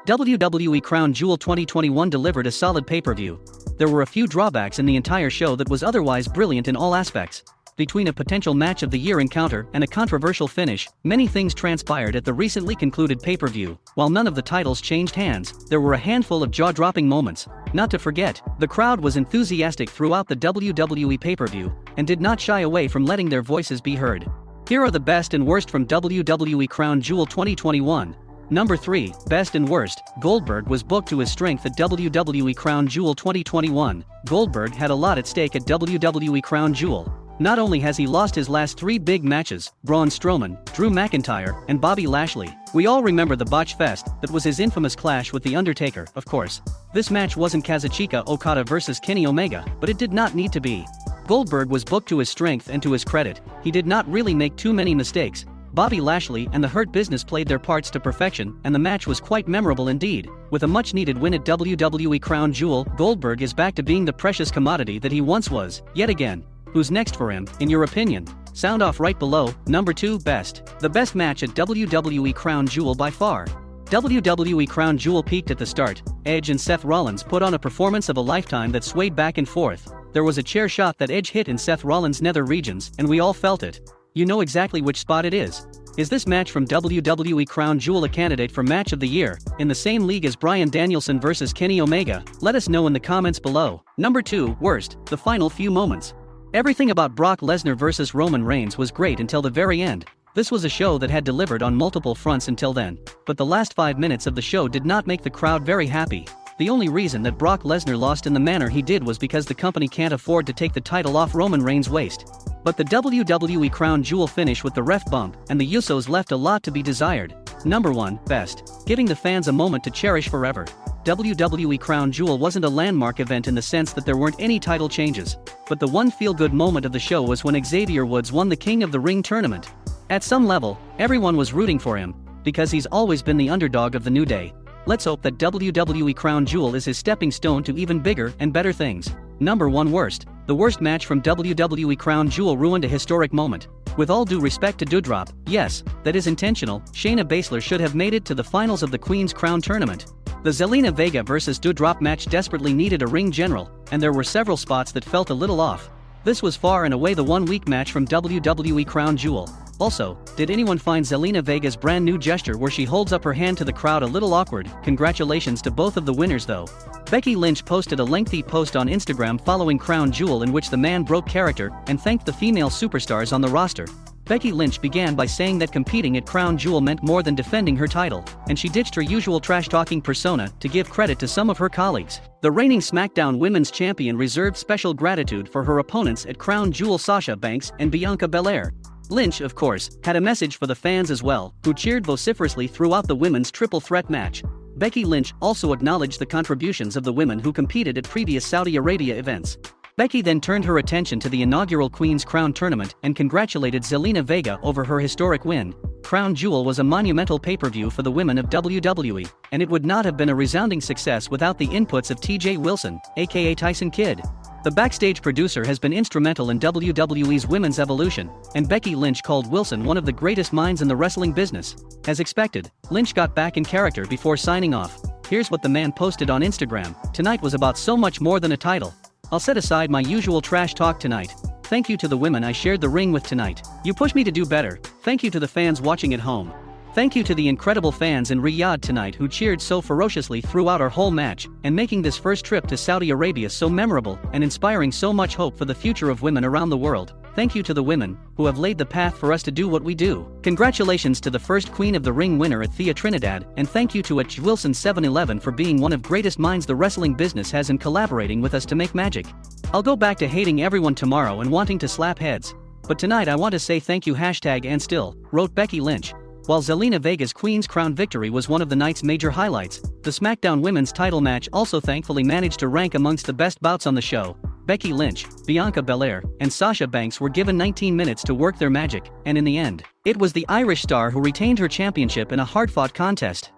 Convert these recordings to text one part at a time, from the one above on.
WWE Crown Jewel 2021 delivered a solid pay-per-view. There were a few drawbacks in the entire show that was otherwise brilliant in all aspects. Between a potential match of the year encounter and a controversial finish, many things transpired at the recently concluded pay-per-view. While none of the titles changed hands, there were a handful of jaw-dropping moments. Not to forget, the crowd was enthusiastic throughout the WWE pay-per-view and did not shy away from letting their voices be heard. Here are the best and worst from WWE Crown Jewel 2021. Number 3, Best and Worst. Goldberg was booked to his strength at WWE Crown Jewel 2021. Goldberg had a lot at stake at WWE Crown Jewel. Not only has he lost his last 3 big matches, Braun Strowman, Drew McIntyre, and Bobby Lashley. We all remember the botch fest that was his infamous clash with The Undertaker, of course. This match wasn't Kazuchika Okada versus Kenny Omega, but it did not need to be. Goldberg was booked to his strength, and to his credit, he did not really make too many mistakes. Bobby Lashley and the Hurt Business played their parts to perfection, and the match was quite memorable indeed. With a much-needed win at WWE Crown Jewel, Goldberg is back to being the precious commodity that he once was, yet again. Who's next for him, in your opinion? Sound off right below. Number 2, Best. The best match at WWE Crown Jewel by far. WWE Crown Jewel peaked at the start. Edge and Seth Rollins put on a performance of a lifetime that swayed back and forth. There was a chair shot that Edge hit in Seth Rollins' nether regions, and we all felt it. You know exactly which spot it is. Is this match from WWE Crown Jewel a candidate for Match of the Year, in the same league as Bryan Danielson versus Kenny Omega? Let us know in the comments below. Number 2, Worst. The final few moments. Everything about Brock Lesnar versus Roman Reigns was great until the very end. This was a show that had delivered on multiple fronts until then, but the last 5 minutes of the show did not make the crowd very happy. The only reason that Brock Lesnar lost in the manner he did was because the company can't afford to take the title off Roman Reigns' waist. But the WWE Crown Jewel finish with the ref bump and the Usos left a lot to be desired. Number 1, Best. Giving the fans a moment to cherish forever. WWE Crown Jewel wasn't a landmark event in the sense that there weren't any title changes, but the one feel-good moment of the show was when Xavier Woods won the King of the Ring tournament. At some level, everyone was rooting for him, because he's always been the underdog of the New Day. Let's hope that WWE Crown Jewel is his stepping stone to even bigger and better things. Number 1, Worst. The worst match from WWE Crown Jewel ruined a historic moment. With all due respect to Doudrop, yes, that is intentional, Shayna Baszler should have made it to the finals of the Queen's Crown tournament. The Zelina Vega vs Doudrop match desperately needed a ring general, and there were several spots that felt a little off. This was far and away the one-weak match from WWE Crown Jewel. Also, did anyone find Zelina Vega's brand new gesture where she holds up her hand to the crowd a little awkward? Congratulations to both of the winners though. Becky Lynch posted a lengthy post on Instagram following Crown Jewel in which the man broke character and thanked the female superstars on the roster. Becky Lynch began by saying that competing at Crown Jewel meant more than defending her title, and she ditched her usual trash-talking persona to give credit to some of her colleagues. The reigning SmackDown Women's Champion reserved special gratitude for her opponents at Crown Jewel, Sasha Banks and Bianca Belair. Lynch, of course, had a message for the fans as well, who cheered vociferously throughout the women's triple threat match. Becky Lynch also acknowledged the contributions of the women who competed at previous Saudi Arabia events. Becky then turned her attention to the inaugural Queen's Crown tournament and congratulated Zelina Vega over her historic win. Crown Jewel was a monumental pay-per-view for the women of WWE, and it would not have been a resounding success without the inputs of TJ Wilson, aka Tyson Kidd. The backstage producer has been instrumental in WWE's women's evolution, and Becky Lynch called Wilson one of the greatest minds in the wrestling business. As expected, Lynch got back in character before signing off. Here's what the man posted on Instagram. Tonight was about so much more than a title. I'll set aside my usual trash talk tonight. Thank you to the women I shared the ring with tonight. You pushed me to do better. Thank you to the fans watching at home. Thank you to the incredible fans in Riyadh tonight who cheered so ferociously throughout our whole match, and making this first trip to Saudi Arabia so memorable and inspiring so much hope for the future of women around the world. Thank you to the women who have laid the path for us to do what we do. Congratulations to the first Queen of the Ring winner at Thea Trinidad, and thank you to Wilson 711 for being one of greatest minds the wrestling business has in collaborating with us to make magic. I'll go back to hating everyone tomorrow and wanting to slap heads, but tonight I want to say thank you #and still, wrote Becky Lynch. While Zelina Vega's Queen's Crown victory was one of the night's major highlights, the SmackDown Women's title match also thankfully managed to rank amongst the best bouts on the show. Becky Lynch, Bianca Belair, and Sasha Banks were given 19 minutes to work their magic, and in the end, it was the Irish star who retained her championship in a hard-fought contest.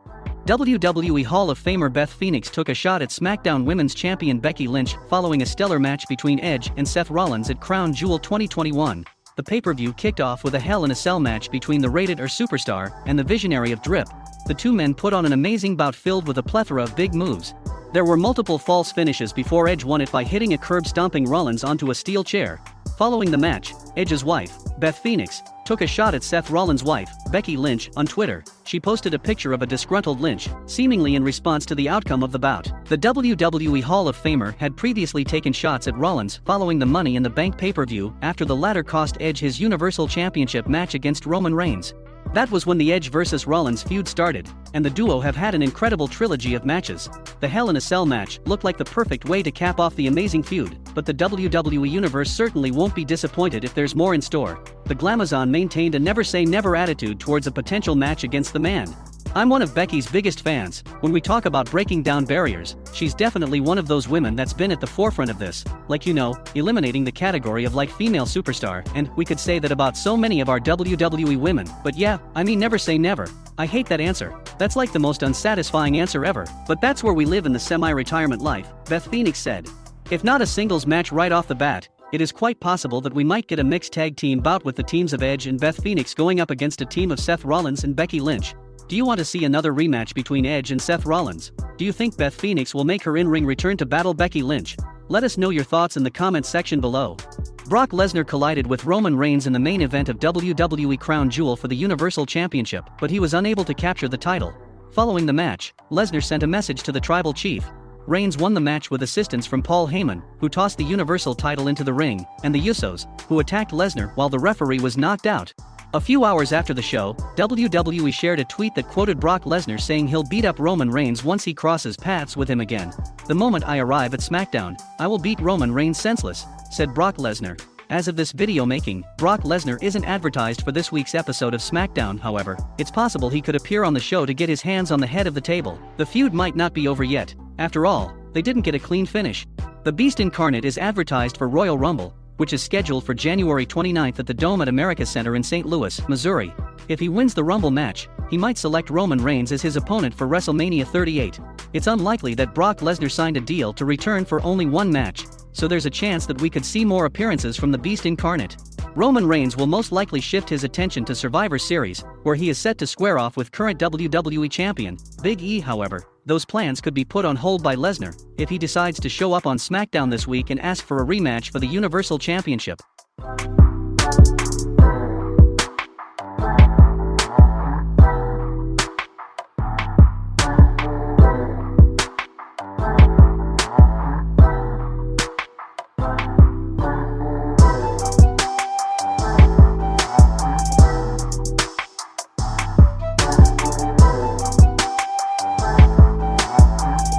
WWE Hall of Famer Beth Phoenix took a shot at SmackDown Women's Champion Becky Lynch following a stellar match between Edge and Seth Rollins at Crown Jewel 2021. The pay-per-view kicked off with a Hell in a Cell match between the Rated R Superstar and the Visionary of Drip. the two men put on an amazing bout filled with a plethora of big moves. There were multiple false finishes before Edge won it by hitting a curb-stomping Rollins onto a steel chair. Following the match, Edge's wife, Beth Phoenix, took a shot at Seth Rollins' wife, Becky Lynch, on Twitter. She posted a picture of a disgruntled Lynch, seemingly in response to the outcome of the bout. The WWE Hall of Famer had previously taken shots at Rollins following the Money in the Bank pay-per-view after the latter cost Edge his Universal Championship match against Roman Reigns. That was when the Edge vs. Rollins feud started, and the duo have had an incredible trilogy of matches. The Hell in a Cell match looked like the perfect way to cap off the amazing feud, but the WWE Universe certainly won't be disappointed if there's more in store. The Glamazon maintained a never-say-never attitude towards a potential match against the man. I'm one of Becky's biggest fans. When we talk about breaking down barriers, she's definitely one of those women that's been at the forefront of this, like eliminating the category of like female superstar, and we could say that about so many of our WWE women, but yeah, I mean never say never. I hate that answer. That's like the most unsatisfying answer ever, but that's where we live in the semi-retirement life, Beth Phoenix said. If not a singles match right off the bat, it is quite possible that we might get a mixed tag team bout with the teams of Edge and Beth Phoenix going up against a team of Seth Rollins and Becky Lynch. Do you want to see another rematch between Edge and Seth Rollins? Do you think Beth Phoenix will make her in-ring return to battle Becky Lynch? Let us know your thoughts in the comments section below. Brock Lesnar collided with Roman Reigns in the main event of WWE Crown Jewel for the Universal Championship, but he was unable to capture the title. Following the match, Lesnar sent a message to the Tribal Chief. Reigns won the match with assistance from Paul Heyman, who tossed the Universal title into the ring, and the Usos, who attacked Lesnar while the referee was knocked out. A few hours after the show, WWE shared a tweet that quoted Brock Lesnar saying he'll beat up Roman Reigns once he crosses paths with him again. "The moment I arrive at SmackDown, I will beat Roman Reigns senseless," said Brock Lesnar. As of this video making, Brock Lesnar isn't advertised for this week's episode of SmackDown, however. It's possible he could appear on the show to get his hands on the head of the table. The feud might not be over yet. After all, they didn't get a clean finish. The Beast Incarnate is advertised for Royal Rumble, which is scheduled for January 29th at the Dome at America Center in St. Louis, Missouri. If he wins the Rumble match, he might select Roman Reigns as his opponent for WrestleMania 38. It's unlikely that Brock Lesnar signed a deal to return for only one match, so there's a chance that we could see more appearances from the Beast Incarnate. Roman Reigns will most likely shift his attention to Survivor Series, where he is set to square off with current WWE champion, Big E. However, those plans could be put on hold by Lesnar if he decides to show up on SmackDown this week and ask for a rematch for the Universal Championship.